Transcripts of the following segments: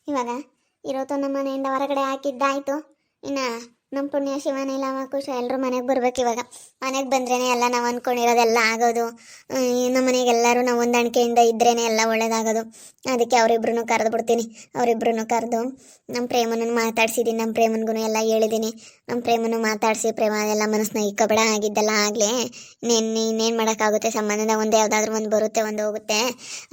ಇವಾಗ ಇರೋತು ನಮ್ಮ ಮನೆಯಿಂದ ಹೊರಗಡೆ ಹಾಕಿದ್ದಾಯ್ತು. ಇನ್ನು ನಮ್ಮ ಪುಣ್ಯ ಶಿವನೇ ಲವ ಕುಶ ಎಲ್ಲರೂ ಮನೆಗೆ ಬರ್ಬೇಕು. ಇವಾಗ ಮನೆಗೆ ಬಂದ್ರೇ ಎಲ್ಲ ನಾವು ಅಂದ್ಕೊಂಡಿರೋದೆಲ್ಲ ಆಗೋದು. ನಮ್ಮ ಮನೆಗೆ ಎಲ್ಲರೂ ನಾವು ಹೊಂದಾಣಿಕೆಯಿಂದ ಇದ್ರೇ ಎಲ್ಲ ಒಳ್ಳೇದಾಗೋದು. ಅದಕ್ಕೆ ಅವರಿಬ್ರು ಕರೆದು ಬಿಡ್ತೀನಿ. ಅವರಿಬ್ರು ಕರೆದು ನಮ್ಮ ಪ್ರೇಮನನ್ನು ಮಾತಾಡ್ಸಿದ್ದೀನಿ. ನಮ್ಮ ಪ್ರೇಮನ್ಗೂ ಎಲ್ಲ ಹೇಳಿದ್ದೀನಿ. ನಮ್ಮ ಪ್ರೇಮನು ಮಾತಾಡಿಸಿ ಪ್ರೇಮ ಎಲ್ಲ ಮನಸ್ಸನ್ನ ಇಕ್ಕಬೇಡ, ಆಗಿದ್ದೆಲ್ಲ ಆಗಲಿ, ಇನ್ನೇನು ಮಾಡೋಕ್ಕಾಗುತ್ತೆ, ಸಂಬಂಧದ ಒಂದು ಯಾವುದಾದ್ರೂ ಒಂದು ಬರುತ್ತೆ ಒಂದು ಹೋಗುತ್ತೆ,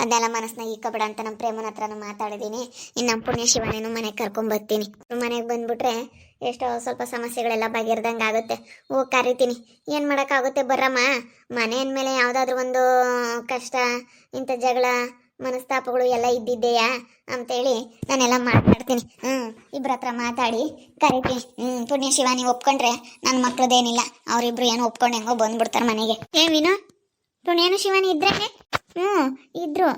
ಅದೆಲ್ಲ ಮನಸ್ಸನ್ನ ಇಕ್ಕಬೇಡ ಅಂತ ನಮ್ಮ ಪ್ರೇಮನ ಹತ್ರನೂ ಮಾತಾಡಿದ್ದೀನಿ. ಇನ್ನು ನಮ್ಮ ಪುಣ್ಯ ಶಿವನೇನು ಮನೆಗೆ ಕರ್ಕೊಂಬರ್ತೀನಿ. ಮನೆಗೆ ಬಂದುಬಿಟ್ರೆ ಎಷ್ಟೋ ಸ್ವಲ್ಪ ಸಮಸ್ಯೆಗಳೆಲ್ಲ ಬಗೆಹರ್ದಂಗೆ ಆಗುತ್ತೆ. ಹೋಗಿ ಕರಿತೀನಿ. ಏನು ಮಾಡೋಕ್ಕಾಗುತ್ತೆ, ಬರ್ರಮ್ಮ. ಮನೆ ಅಂದಮೇಲೆ ಯಾವುದಾದ್ರೂ ಒಂದು ಕಷ್ಟ, ಇಂಥ ಜಗಳ ಮನಸ್ತಾಪಗಳು ಎಲ್ಲ ಇದ್ದಿದ್ದೆಯಾ ಅಂತೇಳಿ ನಾನೆಲ್ಲ ಮಾತಾಡ್ತೀನಿ. ಇಬ್ಬರ ಹತ್ರ ಮಾತಾಡಿ ಕರಿತೀನಿ. ಪುಣ್ಯ ಶಿವ ನೀವು ಒಪ್ಕೊಂಡ್ರೆ ನನ್ನ ಮಕ್ಳದ್ದೇನಿಲ್ಲ, ಅವರಿಬ್ರು ಏನೋ ಒಪ್ಕೊಂಡು ಹೆಂಗೋ ಬಂದ್ಬಿಡ್ತಾರೆ ಮನೆಗೆ. ವಿನೋ, ಪುಣ್ಯನು ಶಿವನಿ ಇದ್ರೇನೆ? ಇದ್ರು.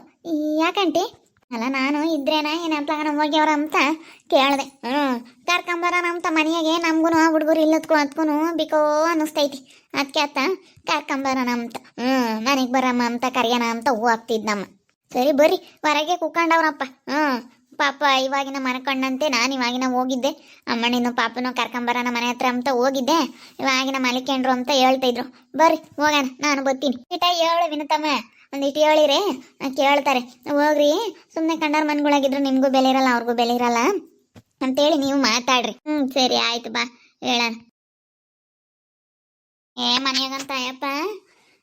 ಯಾಕಂಟಿ? ಅಲ್ಲ, ನಾನು ಇದ್ರೇನ ಏನಪ್ಪ ನಮ್ಮ ಹೋಗ್ಯವ್ರ ಅಂತ ಕೇಳಿದೆ. ಕರ್ಕೊಂಬರೋಣ ಅಂತ ಮನೆಯಾಗೆ ನಮಗೂ ಹುಡುಗರು ಇಲ್ಲದ್ಕೂ ಅದಕ್ಕೂ ಬಿಕೋ ಅನ್ನಿಸ್ತೈತಿ. ಅದಕ್ಕೆ ಅತ್ತ ಕರ್ಕೊಂಬರೋಣ ಅಂತ ಮನೆಗೆ ಬರಮ್ಮ ಅಂತ ಕರೆಯೋಣ ಅಂತ ಹೂ ಆಗ್ತಿದ್ದಮ್ಮ. ಸರಿ ಬರ್ರಿ, ಹೊರಗೆ ಕುಕ್ಕೊಂಡವ್ರಪ್ಪ. ಪಾಪ ಇವಾಗಿನ ಮನೆ ಕಂಡಂತೆ ನಾನು ಇವಾಗಿನ ಹೋಗಿದ್ದೆ. ಅಮ್ಮನಿನ್ನು ಪಾಪನೂ ಕರ್ಕೊಂಬರೋಣ ಮನೆ ಹತ್ರ ಅಂತ ಹೋಗಿದ್ದೆ. ಇವಾಗಿನ ಮಲಿಕೊಂಡ್ರು ಅಂತ ಹೇಳ್ತಿದ್ರು. ಬರ್ರಿ ಹೋಗೋಣ, ನಾನು ಬರ್ತೀನಿ. ಹೇಳು ವಿನತಮ್ಮ, ಒಂದಿಟ್ಟು ಹೇಳಿರಿ, ಕೇಳ್ತಾರೆ. ಹೋಗ್ರಿ, ಸುಮ್ಮನೆ ಕಂಡಾರ ಮನ್ಗಳಾಗಿದ್ರು ನಿಮಗೂ ಬೆಲೆ ಇರಲ್ಲ, ಅವ್ರಿಗೂ ಬೆಲೆ ಇರಲ್ಲ ಅಂತೇಳಿ ನೀವು ಮಾತಾಡ್ರಿ. ಸರಿ ಆಯ್ತು, ಬಾ ಹೇಳೋಣ. ಮನೆಯಾಗಂತ ಅಯ್ಯಪ್ಪ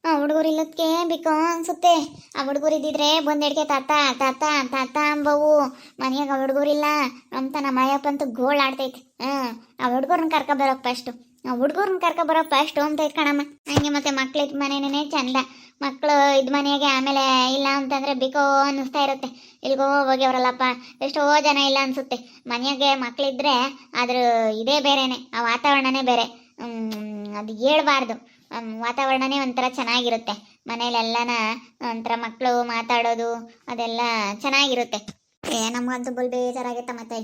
ಹುಡುಗರು ಇಲ್ಲದಕ್ಕೆ ಬಿಕೋ ಅನ್ಸುತ್ತೆ. ಆ ಹುಡುಗರು ಇದ್ದಿದ್ರೆ ಬಂದೆಡ್ಗೆ ತಾತ ತಾತ ತಾತ ಅಂಬವು. ಮನೆಯಾಗ ಹುಡುಗರಿಲ್ಲ ಅಂತ ನಮ್ಮ ಅಯ್ಯಪ್ಪ ಅಂತೂ ಗೋಳಾಡ್ತೈತೆ. ಆ ಹುಡುಗರನ್ನ ಕರ್ಕೊಬರೋಕೆ ಫಸ್ಟು, ಆ ಹುಡುಗರನ್ನ ಕರ್ಕೊಬರೋಕೆ ಫಸ್ಟು ಅಂತ ಕಣಮ್ಮ. ಹಂಗೆ ಮತ್ತೆ ಮಕ್ಳಿದ್ ಮನೇನೇ ಚಂದ. ಮಕ್ಕಳು ಇದ್ ಮನೆಯಾಗೆ ಆಮೇಲೆ ಇಲ್ಲ ಅಂತಂದ್ರೆ ಬಿಕೋ ಅನ್ನಿಸ್ತಾ ಇರುತ್ತೆ. ಇಲ್ಗೋ ಹೋಗ್ಯವ್ರಲ್ಲಪ್ಪ, ಎಷ್ಟೋ ಜನ ಇಲ್ಲ ಅನ್ಸುತ್ತೆ. ಮನೆಯಾಗೆ ಮಕ್ಳಿದ್ರೆ ಅದ್ರ ಇದೇ ಬೇರೆನೆ, ಆ ವಾತಾವರಣನೇ ಬೇರೆ. ಅದು ಹೇಳ್ಬಾರ್ದು, ವಾತಾವರಣನೇ ಒಂಥರ ಚೆನ್ನಾಗಿರುತ್ತೆ. ಮನೇಲೆಲ್ಲನ ಒಂಥರ ಮಕ್ಕಳು ಮಾತಾಡೋದು ಅದೆಲ್ಲ ಚೆನ್ನಾಗಿರುತ್ತೆ. ನಮಗಂತೂ ಬಲ್ ಬೇಜಾರಾಗೈತ. ಮತ್ತೆ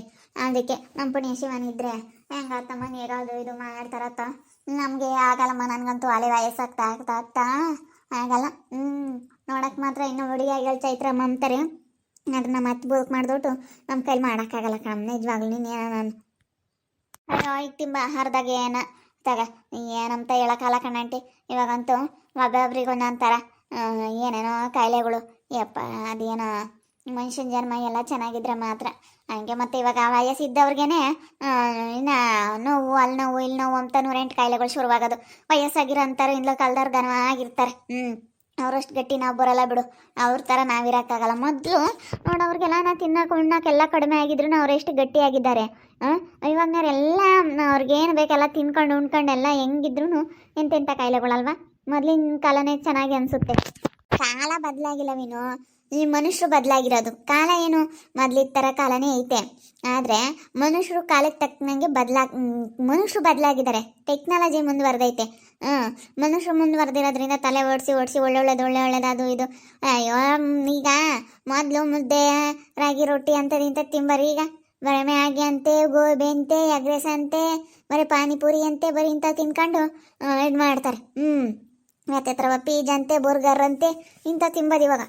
ಅದಕ್ಕೆ ನಮ್ಮ ಪುಣ್ಯ ಶಿವನಿದ್ರೆ ಹೆಂಗಾತಮ್ಮ ನೀರೋದು ಇದು ಮಾಡ್ತಾರತ್ತ. ನಮಗೆ ಆಗಲ್ಲಮ್ಮ, ನನಗಂತೂ ಅಲೆ ವಯಸ್ಸಾಗ್ತಾ ಆಗ್ತಾ ಆಗಲ್ಲ. ನೋಡಕ್ಕೆ ಮಾತ್ರ ಇನ್ನೂ ಹುಡುಗಿಯಾಗಿ ಚೈತ್ರಮ್ಮ ಅಂತಾರೆ. ಅದನ್ನ ಮತ್ತೆ ಬದುಕು ಮಾಡಿದೊಟ್ಟು ನಮ್ಮ ಕೈಲಿ ಮಾಡೋಕ್ಕಾಗಲ್ಲ ಕಣಮ್ಮ, ನಿಜವಾಗ್ಲೂ. ನೀನು ನಾನು ಅಯ್ಯೋ ಇಟ್ಟಿಂಬ ಆಹಾರದಾಗ ತಗ ಏನಂತ ಹೇಳೋಕ್ಕಲ್ಲ ಕಣ್ಣಂಟಿ. ಇವಾಗಂತೂ ಒಬ್ಬೊಬ್ರಿಗೆ ಒಂದೊಂಥರ ಏನೇನೋ ಕಾಯಿಲೆಗಳು. ಯಪ್ಪ ಅದೇನೋ ಮನುಷ್ಯನ ಜನ್ಮ ಎಲ್ಲ ಚೆನ್ನಾಗಿದ್ರೆ ಮಾತ್ರ ಹಂಗೆ. ಮತ್ತು ಇವಾಗ ವಯಸ್ಸಿದ್ದವ್ರಿಗೇನೆ ಇನ್ನು ನೋವು, ಅಲ್ಲಿ ನೋವು ಇಲ್ಲಿ ನೋವು ಅಂತ 108 ಕಾಯಿಲೆಗಳು ಶುರುವಾಗೋದು. ವಯಸ್ಸಾಗಿರೋ ಅಂತಾರೆ ಇಂದ್ಲ ಕಾಲದವ್ರು ಘನವಾಗಿರ್ತಾರೆ. ಅವರಷ್ಟು ಗಟ್ಟಿ ನಾವು ಬರೋಲ್ಲ ಬಿಡು, ಅವ್ರ ಥರ ನಾವಿರೋಕ್ಕಾಗಲ್ಲ. ಮೊದಲು ನೋಡೋವ್ರಿಗೆಲ್ಲ ನಾ ತಿನ್ನೋಕೆ ಉಣ್ಣೋಕೆಲ್ಲ ಕಡಿಮೆ ಆಗಿದ್ರು ಅವರೆಷ್ಟು ಗಟ್ಟಿಯಾಗಿದ್ದಾರೆ. ಇವಾಗನವ್ರೆಲ್ಲ ಅವ್ರಿಗೇನು ಬೇಕೆಲ್ಲ ತಿನ್ಕೊಂಡು ಉಣ್ಕೊಂಡು ಎಲ್ಲ ಹೆಂಗಿದ್ರು ಎಂತೆಂಥ ಕಾಯಿಲೆಗಳಲ್ವ. ಮೊದಲಿನ ಕಾಲನೇ ಚೆನ್ನಾಗಿ ಅನಿಸುತ್ತೆ. ಕಾಲ ಬದಲಾಗಿಲ್ಲವೇನೋ, ಈ ಮನುಷ್ಯರು ಬದಲಾಗಿರೋದು. ಕಾಲ ಏನು ಮೊದಲಿದ್ದ ಥರ ಕಾಲನೇ ಐತೆ. ಆದರೆ ಮನುಷ್ಯರು ಕಾಲಕ್ಕೆ ತಕ್ಕನಂಗೆ ಮನುಷ್ಯರು ಬದಲಾಗಿದ್ದಾರೆ. ಟೆಕ್ನಾಲಜಿ ಮುಂದುವರೆದೈತೆ. ಮನುಷ್ಯರು ಮುಂದುವರೆದಿರೋದ್ರಿಂದ ತಲೆ ಓಡಿಸಿ ಒಳ್ಳೊಳ್ಳೇದು ಇದು. ಅಯ್ಯೋ, ಈಗ ಮೊದಲು ಮುದ್ದೆ ರಾಗಿ ರೊಟ್ಟಿ ಅಂಥದ್ದು ಇಂಥದ್ದು ತಿಂಬರಿ. ಈಗ ಬರೀ ಮ್ಯಾಗಿ ಅಂತೆ, ಗೋಬಿ ಅಂತೆ, ಎಗ್ ರೈಸ್ ಅಂತೆ, ಬರೀ ಪಾನಿಪುರಿ ಅಂತೆ, ಬರೀ ಇಂಥ ತಿನ್ಕೊಂಡು ಇದು ಮಾಡ್ತಾರೆ. ಮತ್ತೆ ಥರ ಪೀಜ್ ಅಂತೆ, ಬರ್ಗರ್ ಅಂತೆ ಇಂಥ ತಿಂಬೋದು ಇವಾಗ.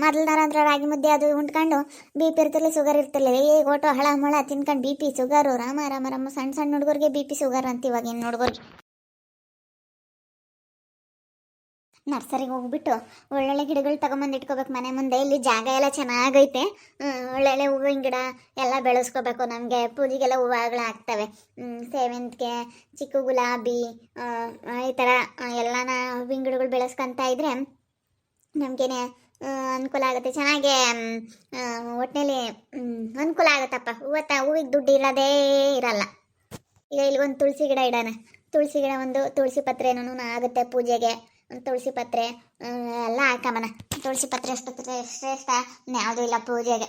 ಮೊದಲನಾರಂದ್ರೆ ರಾಗಿ ಮುದ್ದೆ ಅದು ಉಂಡ್ಕೊಂಡು BP ಇರ್ತಿರ್ಲಿ, ಶುಗರ್ ಇರ್ತಿರ್ಲಿಲ್ಲ. ಈಗ ಒಟ್ಟು ಹಳ ಮೊಳ ತಿನ್ಕೊಂಡು BP ಶುಗರು, ರಾಮ ಸಣ್ಣ ಹುಡುಗರಿಗೆ BP ಶುಗರ್ ಅಂತ ಇವಾಗ ಇನ್ನು ಹುಡುಗರಿಗೆ. ನರ್ಸರಿಗೆ ಹೋಗ್ಬಿಟ್ಟು ಒಳ್ಳೊಳ್ಳೆ ಗಿಡಗಳು ತಗೊಂಬಂದು ಇಟ್ಕೋಬೇಕು ಮನೆ ಮುಂದೆ. ಇಲ್ಲಿ ಜಾಗ ಎಲ್ಲ ಚೆನ್ನಾಗೈತೆ. ಒಳ್ಳೊಳ್ಳೆ ಹೂವಿನ ಗಿಡ ಎಲ್ಲ ಬೆಳೆಸ್ಕೋಬೇಕು. ನಮಗೆ ಪೂಜೆಗೆಲ್ಲ ಹೂವುಗಳು ಆಗ್ತವೆ. ಸೇವಂತಿಗೆ, ಚಿಕ್ಕ ಗುಲಾಬಿ, ಈ ಥರ ಎಲ್ಲನ ಹೂವಿನ ಗಿಡಗಳು ಬೆಳೆಸ್ಕೊತ ಇದ್ರೆ ನಮಗೇನೆ ಅನುಕೂಲ ಆಗುತ್ತೆ. ಚೆನ್ನಾಗೆ ಒಟ್ಟಿನಲ್ಲಿ ಅನುಕೂಲ ಆಗುತ್ತಪ್ಪ. ಹೂವಿಗೆ ದುಡ್ಡು ಇರೋದೇ ಇರಲ್ಲ. ಈಗ ಇಲ್ಲಿಗೊಂದು ತುಳಸಿ ಗಿಡ ಇಡೋಣ. ತುಳಸಿ ಗಿಡ ಒಂದು ತುಳಸಿ ಪತ್ರೆನೂ ಆಗುತ್ತೆ ಪೂಜೆಗೆ. ಒಂದು ತುಳಸಿ ಪತ್ರೆ ಎಲ್ಲ ಹಾಕಮ್ಮನ. ತುಳಸಿ ಪತ್ರೆ ಅಷ್ಟು ಶ್ರೇಷ್ಠ ಯಾವುದೂ ಇಲ್ಲ ಪೂಜೆಗೆ.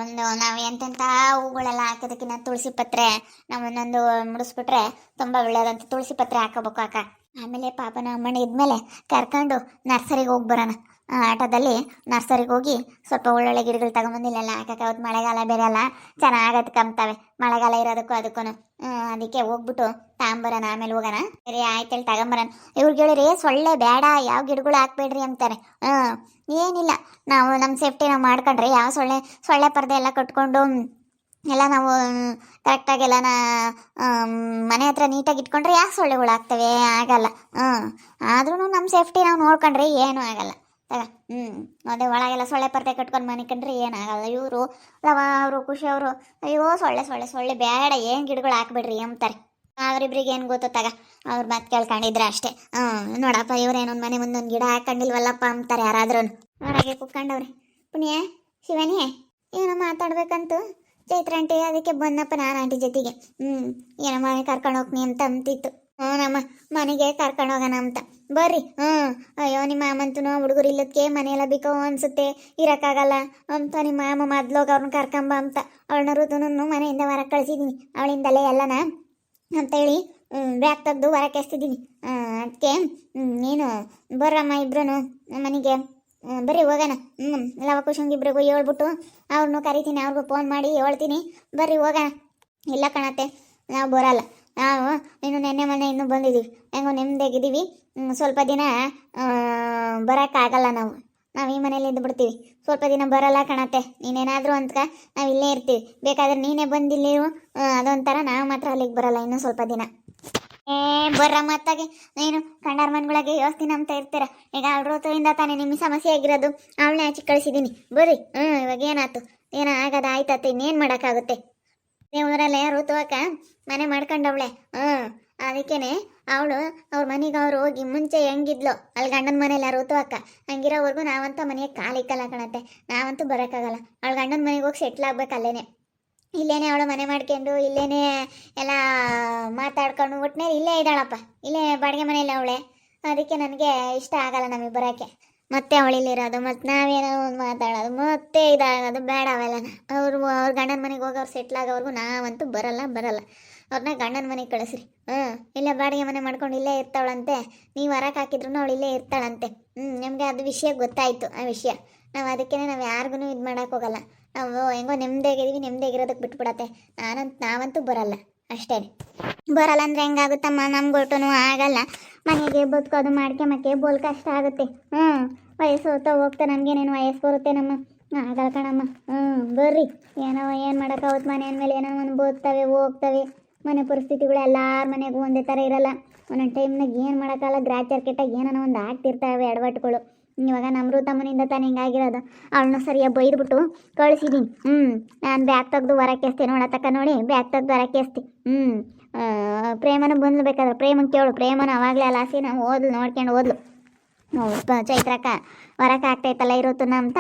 ಒಂದು ನಾವು ಎಂತೆಂಥ ಹೂಗಳೆಲ್ಲ ಹಾಕೋದಕ್ಕಿಂತ ತುಳಸಿ ಪತ್ರೆ ನಾವು ಒಂದೊಂದು ಮುಡಿಸ್ಬಿಟ್ರೆ ತುಂಬ ಒಳ್ಳೆಯದಂತ. ತುಳಸಿ ಪತ್ರೆ ಹಾಕೋಬೇಕು ಅಕ್ಕ. ಆಮೇಲೆ ಪಾಪನ ಅಮ್ಮಣ್ಣ ಇದ್ಮೇಲೆ ಕರ್ಕೊಂಡು ನರ್ಸರಿಗೆ ಹೋಗಿ ಬರೋಣ. ಆಟೋದಲ್ಲಿ ನರ್ಸರಿಗೆ ಹೋಗಿ ಸ್ವಲ್ಪ ಒಳ್ಳೊಳ್ಳೆ ಗಿಡಗಳು ತಗೊಂಬಂದು ಇಲ್ಲೆಲ್ಲ ಹಾಕೋಕ್ಕಾಗುತ್ತೆ. ಮಳೆಗಾಲ ಬೇರೆ ಅಲ್ಲ, ಚೆನ್ನಾಗತ್ತೆ ಕಮ್ತವೆ ಮಳೆಗಾಲ ಇರೋದಕ್ಕೂ ಅದಕ್ಕೂ. ಅದಕ್ಕೆ ಹೋಗ್ಬಿಟ್ಟು ತಗೊಂಬರೋಣ, ಆಮೇಲೆ ಹೋಗೋಣ. ಸರಿ ಆಯ್ತೇಳಿ ತಗೊಂಬರೋಣ. ಇವ್ರಿಗೆ ಹೇಳಿರಿ ಸೊಳ್ಳೆ ಬೇಡ, ಯಾವ ಗಿಡಗಳು ಹಾಕ್ಬೇಡ್ರಿ ಅಂತಾರೆ. ಏನಿಲ್ಲ, ನಾವು ನಮ್ಮ ಸೇಫ್ಟಿ ನಾವು ಮಾಡ್ಕೊಂಡ್ರೆ ಯಾವ ಸೊಳ್ಳೆ ಪರದೆ ಎಲ್ಲ ಕಟ್ಕೊಂಡು ಎಲ್ಲ ನಾವು ಕರೆಕ್ಟಾಗಿ ಎಲ್ಲನ ಮನೆ ಹತ್ರ ನೀಟಾಗಿ ಇಟ್ಕೊಂಡ್ರೆ ಯಾಕೆ ಸೊಳ್ಳೆಗಳು ಆಗ್ತವೆ? ಆಗಲ್ಲ. ಆದ್ರೂ ನಮ್ಮ ಸೇಫ್ಟಿ ನಾವು ನೋಡ್ಕೊಂಡ್ರೆ ಏನೂ ಆಗಲ್ಲ. ತಗ ಅದೇ ಒಳಗೆಲ್ಲ ಸೊಳ್ಳೆ ಪರ್ದೆ ಕಟ್ಕೊಂಡು ಮನೆ ಕಂಡ್ರೆ ಏನಾಗಲ್ಲ. ಇವರು ಅವರು ಖುಷಿ ಅವರು, ಅಯ್ಯೋ ಸೊಳ್ಳೆ ಸೊಳ್ಳೆ ಸೊಳ್ಳೆ ಬೇಡ, ಏನು ಗಿಡಗಳು ಹಾಕ್ಬಿಡ್ರಿ ಅಂತಾರೆ. ಅವ್ರಿಬ್ರಿಗೆ ಏನು ಗೊತ್ತು ತಗ, ಅವ್ರು ಮತ್ತೆ ಕೇಳ್ಕೊಂಡಿದ್ರೆ ಅಷ್ಟೇ. ನೋಡಪ್ಪ ಇವ್ರೇನೊಂದು ಮನೆ ಮುಂದೊಂದು ಗಿಡ ಹಾಕೊಂಡಿಲ್ವಲ್ಲಪ್ಪ ಅಂತಾರೆ ಯಾರಾದ್ರೂ. ಹೊರಗೆ ಕುತ್ಕೊಂಡವ್ರೆ. ಪುಣ್ಯ ಶಿವನೇ ಏನೋ ಮಾತಾಡ್ಬೇಕಂತೂ ಚೈತ್ರ ಆಂಟಿ, ಅದಕ್ಕೆ ಬಂದಪ್ಪ ನಾನು ಆಂಟಿ ಜೊತೆಗೆ. ಏನೋ ಮನೆ ಕರ್ಕೊಂಡು ಹೋಗ್ನಿ ಅಂತ ಅಂತಿತ್ತು. ನಮ್ಮ ಮನೆಗೆ ಕರ್ಕೊಂಡು ಹೋಗೋಣ ಅಂತ. ಬರ್ರಿ. ಅಯ್ಯೋ ನಿಮ್ಮ ಮಾಮಂತೂ ಹುಡುಗರು ಇಲ್ಲದಕ್ಕೆ ಮನೆಯೆಲ್ಲ ಬೇಕೋ ಅನ್ಸುತ್ತೆ, ಇರೋಕ್ಕಾಗಲ್ಲ ಅಂತ ನಿಮ್ಮ ಮಾಮ ಮೊದ್ಲೋಗಿ ಅವ್ರನ್ನ ಕರ್ಕೊಂಬ ಅಂತ ಅವಳನ್ನ ಋತುನೂ ಮನೆಯಿಂದ ಹೊರಗೆ ಕಳಿಸಿದ್ದೀನಿ. ಅವಳಿಂದಲೇ ಎಲ್ಲನ ಅಂತೇಳಿ ಬ್ಯಾಗ್ ತೆಗೆದು ಹೊರಕ್ಕೆ ಎಸ್ತಿದ್ದೀನಿ. ಅದಕ್ಕೆ ನೀನು ಬರ್ರಮ್ಮ ಇಬ್ರು ಮನೆಗೆ ಬರ್ರಿ ಹೋಗೋಣ. ಲವಕುಶಂಗೆ ಇಬ್ರಿಗೂ ಹೇಳ್ಬಿಟ್ಟು ಅವ್ರನ್ನೂ ಕರಿತೀನಿ, ಅವ್ರಿಗೂ ಫೋನ್ ಮಾಡಿ ಹೇಳ್ತೀನಿ, ಬರ್ರಿ ಹೋಗೋಣ. ಇಲ್ಲ ಕಣತ್ತೆ, ನಾವು ಬರಲ್ಲ. ನಾವು ಇನ್ನು ನೆನ್ನೆ ಮೊನ್ನೆ ಇನ್ನೂ ಬಂದಿದ್ದೀವಿ, ಹೆಂಗೋ ನೆಮ್ಮದಿಯಾಗಿದ್ದೀವಿ. ಸ್ವಲ್ಪ ದಿನ ಬರೋಕ್ಕಾಗಲ್ಲ. ನಾವು ಈ ಮನೇಲಿ ಇದ್ದು ಬಿಡ್ತೀವಿ. ಸ್ವಲ್ಪ ದಿನ ಬರಲ್ಲ ಕಣತ್ತೆ, ನೀನೇನಾದರೂ ಅಂತ ನಾವು ಇಲ್ಲೇ ಇರ್ತೀವಿ. ಬೇಕಾದ್ರೆ ನೀನೇ ಬಂದಿಲ್ಲಿರು, ಅದೊಂಥರ. ನಾವು ಮಾತ್ರ ಅಲ್ಲಿಗೆ ಬರಲ್ಲ ಇನ್ನು ಸ್ವಲ್ಪ ದಿನ. ಬರ್ರ ಮತ್ತಾಗೆ ನೀನು ಕಂಡಾರ ಮನೆಗಳಿಗೆ ಯೋಸ್ತಿನ ಅಂತ ಇರ್ತೀರ. ಈಗ ಋತುವಿಂದ ತಾನೇ ನಿಮ್ಮ ಸಮಸ್ಯೆ ಆಗಿರೋದು, ಅವಳನ್ನೇ ಆಚೆ ಕಳಿಸಿದ್ದೀನಿ. ಬರ್ರಿ. ಇವಾಗ ಏನಾಯ್ತು? ಏನೋ ಆಗದ ಆಯ್ತಾಯ್ತು, ಇನ್ನೇನು ಮಾಡೋಕ್ಕಾಗುತ್ತೆ? ಊರಲ್ಲೇ ಋತುವಕ್ಕ ಮನೆ ಮಾಡ್ಕೊಂಡವಳೆ. ಅದಕ್ಕೇನೆ ಅವಳು ಅವ್ರ ಮನೆಗೆ ಅವ್ರು ಹೋಗಿ ಮುಂಚೆ ಹೆಂಗಿದ್ಲು ಅಲ್ಲಿ ಗಂಡನ ಮನೇಲಿ ಋತುವಕ್ಕ, ಹಂಗಿರೋವರೆಗೂ ನಾವಂತ ಮನೆಗೆ ಕಾಲಿಕ್ಕಲ್ಲ ಕಣತ್ತೆ. ನಾವಂತೂ ಬರೋಕ್ಕಾಗಲ್ಲ. ಅವಳು ಗಂಡನ ಮನೆಗೆ ಹೋಗಿ ಸೆಟ್ಲ್ ಆಗ್ಬೇಕು ಅಲ್ಲೇನೆ. ಇಲ್ಲೇನೆ ಅವಳು ಮನೆ ಮಾಡ್ಕೊಂಡು ಇಲ್ಲೇನೆ ಎಲ್ಲ ಮಾತಾಡ್ಕೊಂಡು ಒಟ್ಟಿನಲ್ಲಿ ಇಲ್ಲೇ ಇದ್ದಾಳಪ್ಪ. ಇಲ್ಲೇ ಬಾಡಿಗೆ ಮನೇಲಿ ಅವಳೆ. ಅದಕ್ಕೆ ನನಗೆ ಇಷ್ಟ ಆಗಲ್ಲ ನಮಗೆ ಬರೋಕ್ಕೆ. ಮತ್ತೆ ಅವಳಿಲ್ಲಿರೋದು, ಮತ್ತು ನಾವೇನೋ ಒಂದು ಮಾತಾಡೋದು, ಮತ್ತೆ ಇದಾಗೋದು ಬೇಡ ಅವೆಲ್ಲ. ಅವ್ರ ಗಂಡನ ಮನೆಗೆ ಹೋಗಿ ಅವ್ರು ಸೆಟ್ಲ್ ಆಗೋವರೆಗೂ ನಾವಂತೂ ಬರಲ್ಲ. ಅವ್ರನ್ನ ಗಂಡನ ಮನೆಗೆ ಕಳಿಸ್ರಿ. ಇಲ್ಲೇ ಬಾಡಿಗೆ ಮನೆ ಮಾಡ್ಕೊಂಡು ಇಲ್ಲೇ ಇರ್ತಾಳಂತೆ. ನೀವು ಹೊರಕ್ಕೆ ಹಾಕಿದ್ರು ಅವಳು ಇಲ್ಲೇ ಇರ್ತಾಳಂತೆ. ನಿಮಗೆ ಅದು ವಿಷಯ ಗೊತ್ತಾಯಿತು. ಆ ವಿಷಯ ನಾವು ಅದಕ್ಕೇ ನಾವು ಯಾರಿಗೂ ಇದು ಮಾಡೋಕೆ ಹೋಗಲ್ಲ. ನಾವು ಹೆಂಗೋ ನೆಮ್ಮದಿಯಾಗಿದ್ದೀವಿ, ನೆಮ್ಮದಿಯಾಗಿರೋದಕ್ಕೆ ಬಿಟ್ಬಿಡತ್ತೆ. ನಾವಂತೂ ಬರಲ್ಲ ಅಷ್ಟೇ. ಬರಲ್ಲ ಅಂದರೆ ಹೆಂಗಾಗುತ್ತಮ್ಮ? ನಮ್ಗೊಟ್ಟೂ ಆಗಲ್ಲ. ಮನೆಗೆ ಬದುಕೋದು ಮಾಡ್ಕೊಂಬಕ್ಕೆ ಬೋಲ್ ಕಷ್ಟ ಆಗುತ್ತೆ. ವಯಸ್ಸು ಹೋಗ್ತಾ ನಮಗೇನೇನು ವಯಸ್ಸು ಬರುತ್ತೆ ನಮ್ಮ? ಆಗಲ್ಲ ಕಣಮ್ಮ. ಬರ್ರಿ. ಏನೋ ಏನು ಮಾಡೋಕ್ಕಾಗುತ್ತೆ? ಮನೆ ಅಂದಮೇಲೆ ಏನೋ ಒಂದು ಬೋದ್ತವೆ ಹೋಗ್ತವೆ. ಮನೆ ಪರಿಸ್ಥಿತಿಗಳು ಎಲ್ಲರ ಮನೆಗೂ ಒಂದೇ ಥರ ಇರಲ್ಲ. ಒಂದೊಂದು ಟೈಮ್ನಾಗ ಏನು ಮಾಡೋಕ್ಕಲ್ಲ, ಗ್ರಾಚಾರ ಕೆಟ್ಟಾಗ ಏನೋ ಒಂದು ಆಗ್ತಿರ್ತವೆ ಎಡವಟ್ಟುಗಳು. ಇವಾಗ ನಮ್ಮ ಋತಮ್ಮನಿಂದ ತಾನು ಹಿಂಗಾಗಿರೋದು. ಅವಳನ್ನ ಸರಿಯಾಗಿ ಬೈದ್ಬಿಟ್ಟು ಕಳಿಸಿದ್ದೀನಿ. ನಾನು ಬ್ಯಾಗ್ ತೆಗೆದು ಹೊರಕ್ಕೆ ಎಸ್ತಿ ನೋಡತಕ್ಕ ನೋಡಿ, ಬ್ಯಾಗ್ ತೆಗೆದು ಹೊರಕ್ಕೆ ಎಸ್ತಿ. ಪ್ರೇಮನ ಬಂದ್ಲು. ಬೇಕಾದ್ರೆ ಪ್ರೇಮನ ಕೇಳು. ಪ್ರೇಮನ ಅವಾಗಲೇ ಅಲಾಸಿ ನಾವು ಓದ್ಲು, ನೋಡ್ಕೊಂಡು ಓದ್ಲು. ಚೈತ್ರಕ್ಕ ಹೊರಕ್ಕೆ ಆಗ್ತೈತಲ್ಲ ಇರುತ್ತನ ಅಂತ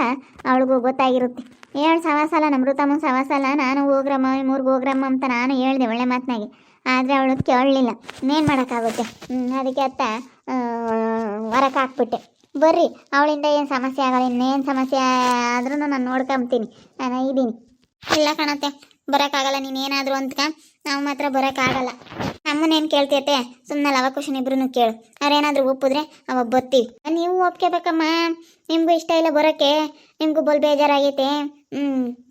ಅವಳಿಗೂ ಗೊತ್ತಾಗಿರುತ್ತೆ. ಹೇಳು ಸವಾಸಲ್ಲ, ನಮ್ಮ ಋತಮ್ಮನ ಸವಾಸಲ್ಲ. ನಾನು ಹೋಗ್ರಮ್ಮ, ಮೂರ್ಗೆ ಹೋಗ್ರಮ್ಮ ಅಂತ ನಾನು ಹೇಳಿದೆ ಒಳ್ಳೆ ಮಾತನಾಗಿ. ಆದರೆ ಅವಳು ಕೇಳಲಿಲ್ಲ. ಇನ್ನೇನು ಮಾಡೋಕ್ಕಾಗುತ್ತೆ? ಅದಕ್ಕೆ ಅತ್ತ ಹೊರಕ್ಕೆ ಹಾಕ್ಬಿಟ್ಟೆ. ಬರ್ರಿ. ಅವಳಿಂದ ಏನು ಸಮಸ್ಯೆ ಆಗಲ್ಲ. ಇನ್ನೇನು ಸಮಸ್ಯೆ ಆದ್ರೂ ನಾನು ನೋಡ್ಕೊಂತೀನಿ, ನಾನು ಇದ್ದೀನಿ. ಇಲ್ಲ ಕಣತ್ತೆ, ಬರೋಕ್ಕಾಗಲ್ಲ. ನೀನೇನಾದರೂ ಅಂತ್ಕ ನಾವು ಮಾತ್ರ ಬರೋಕ್ಕಾಗಲ್ಲ. ನಮ್ಮನ್ನೇನು ಕೇಳ್ತೈತೆ? ಸುಮ್ಮನೆ ಲವಕುಶನ್ ಇಬ್ರು ಕೇಳು. ಅವ್ರೇನಾದರೂ ಒಪ್ಪಿದ್ರೆ ಅವಾಗ ಬರ್ತೀವಿ. ನೀವು ಒಪ್ಕೋಬೇಕಮ್ಮ. ನಿಮಗೂ ಇಷ್ಟ ಇಲ್ಲ ಬರೋಕ್ಕೆ, ನಿಮಗೂ ಬೋಲ್ ಬೇಜಾರಾಗೈತೆ.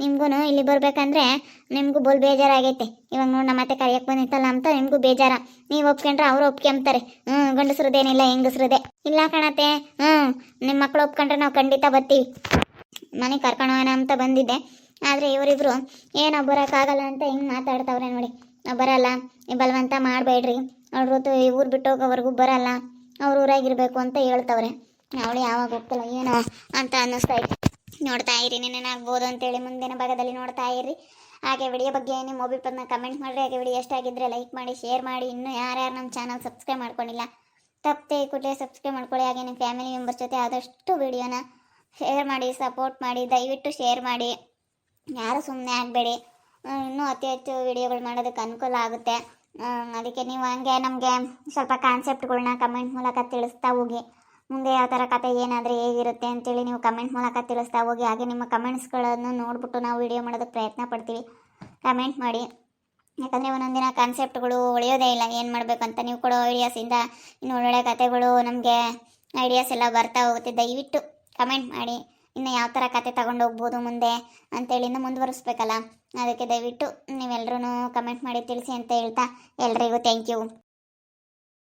ನಿಮಗೂ ಇಲ್ಲಿ ಬರ್ಬೇಕಂದ್ರೆ ನಿಮಗೂ ಬೋಲ್ ಬೇಜಾರಾಗೈತೆ. ಇವಾಗ ನೋಡಿ ನಮ್ಮ ಮತ್ತೆ ಕರೆಯಕ್ಕೆ ಬಂದಿತ್ತಲ್ಲ ಅಂತ ನಿಮಗೂ ಬೇಜಾರ. ನೀವು ಒಪ್ಕೊಂಡ್ರೆ ಅವ್ರು ಒಪ್ಕೊಂತಾರೆ. ಗಂಡಸ್ರದೇನಿಲ್ಲ, ಹೆಂಗಸ್ರದೇ ಇಲ್ಲ ಕಣತೆ. ನಿಮ್ಮ ಮಕ್ಕಳು ಒಪ್ಕೊಂಡ್ರೆ ನಾವು ಖಂಡಿತ ಬರ್ತೀವಿ. ಮನೆಗೆ ಕರ್ಕೊಂಡೋಗೋಣ ಅಂತ ಬಂದಿದ್ದೆ. ಆದರೆ ಇವರಿಬ್ರು ಏನೋ ಬರೋಕ್ಕಾಗಲ್ಲ ಅಂತ ಹಿಂಗೆ ಮಾತಾಡ್ತಾವ್ರೆ ನೋಡಿ. ಬರಲ್ಲ, ಬಲವಂತ ಮಾಡಬೇಡ್ರಿ. ಅವ್ರ ಋತು ಊರು ಬಿಟ್ಟು ಹೋಗೋವರೆಗೂ ಬರಲ್ಲ, ಅವ್ರ ಊರಾಗಿರ್ಬೇಕು ಅಂತ ಹೇಳ್ತವ್ರೆ. ಅವಳು ಯಾವಾಗ ಹೋಗ್ತಲ್ಲ ಏನೋ ಅಂತ ಅನ್ನಿಸ್ತಾ ಇತ್ತು. ನೋಡ್ತಾ ಇರಿ, ನೆನೇನಾಗ್ಬೋದು ಅಂತೇಳಿ ಮುಂದಿನ ಭಾಗದಲ್ಲಿ ನೋಡ್ತಾ ಇರಿ. ಹಾಗೆ ವಿಡಿಯೋ ಬಗ್ಗೆ ನಿಮ್ಮ ಅಭಿಪ್ರಾಯನ ಕಮೆಂಟ್ ಮಾಡಿರಿ. ಹಾಗೆ ವಿಡಿಯೋ ಇಷ್ಟ ಆಗಿದ್ದರೆ ಲೈಕ್ ಮಾಡಿ, ಶೇರ್ ಮಾಡಿ. ಇನ್ನೂ ಯಾರ್ಯಾರು ನಮ್ಮ ಚಾನಲ್ ಸಬ್ಸ್ಕ್ರೈಬ್ ಮಾಡ್ಕೊಂಡಿಲ್ಲ ತಪ್ಪದೆ ಕೂಡಲೇ ಸಬ್ಸ್ಕ್ರೈಬ್ ಮಾಡ್ಕೊಳ್ಳಿ. ಹಾಗೆ ನಿಮ್ಮ ಫ್ಯಾಮಿಲಿ ಮೆಂಬರ್ಸ್ ಜೊತೆ ಆದಷ್ಟು ವಿಡಿಯೋನ ಶೇರ್ ಮಾಡಿ, ಸಪೋರ್ಟ್ ಮಾಡಿ. ದಯವಿಟ್ಟು ಶೇರ್ ಮಾಡಿ, ಯಾರು ಸುಮ್ಮನೆ ಆಗಬೇಡಿ. ಇನ್ನೂ ಅತಿ ಹೆಚ್ಚು ವಿಡಿಯೋಗಳು ಮಾಡೋದಕ್ಕೆ ಅನುಕೂಲ ಆಗುತ್ತೆ. ಅದಕ್ಕೆ ನೀವು ಹಂಗೆ ನಮಗೆ ಸ್ವಲ್ಪ ಕಾನ್ಸೆಪ್ಟ್ಗಳನ್ನ ಕಮೆಂಟ್ ಮೂಲಕ ತಿಳಿಸ್ತಾ ಹೋಗಿ. ಮುಂದೆ ಯಾವ ಥರ ಕತೆ ಏನಾದರೆ ಹೇಗಿರುತ್ತೆ ಅಂತೇಳಿ ನೀವು ಕಮೆಂಟ್ ಮೂಲಕ ತಿಳಿಸ್ತಾ ಹೋಗಿ. ಹಾಗೆ ನಿಮ್ಮ ಕಮೆಂಟ್ಸ್ಗಳನ್ನು ನೋಡಿಬಿಟ್ಟು ನಾವು ವಿಡಿಯೋ ಮಾಡೋದಕ್ಕೆ ಪ್ರಯತ್ನ ಪಡ್ತೀವಿ. ಕಮೆಂಟ್ ಮಾಡಿ, ಯಾಕಂದರೆ ಒಂದೊಂದಿನ ಕಾನ್ಸೆಪ್ಟ್ಗಳು ಉಳಿಯೋದೇ ಇಲ್ಲ. ಏನು ಮಾಡಬೇಕಂತ ನೀವು ಕೊಡೋ ಐಡಿಯಾಸಿಂದ ಇನ್ನು ಒಳ್ಳೊಳ್ಳೆ ಕತೆಗಳು ನಮಗೆ ಐಡಿಯಾಸ್ ಎಲ್ಲ ಬರ್ತಾ ಹೋಗುತ್ತೆ. ದಯವಿಟ್ಟು ಕಮೆಂಟ್ ಮಾಡಿ, ಇನ್ನು ಯಾವ ಥರ ಕತೆ ತಗೊಂಡು ಹೋಗ್ಬೋದು ಮುಂದೆ ಅಂತೇಳಿ ಇನ್ನೂ ಮುಂದುವರಿಸ್ಬೇಕಲ್ಲ. ಅದಕ್ಕೆ ದಯವಿಟ್ಟು ನೀವೆಲ್ಲರೂ ಕಮೆಂಟ್ ಮಾಡಿ ತಿಳಿಸಿ ಅಂತ ಹೇಳ್ತಾ ಎಲ್ರಿಗೂ ಥ್ಯಾಂಕ್ ಯು.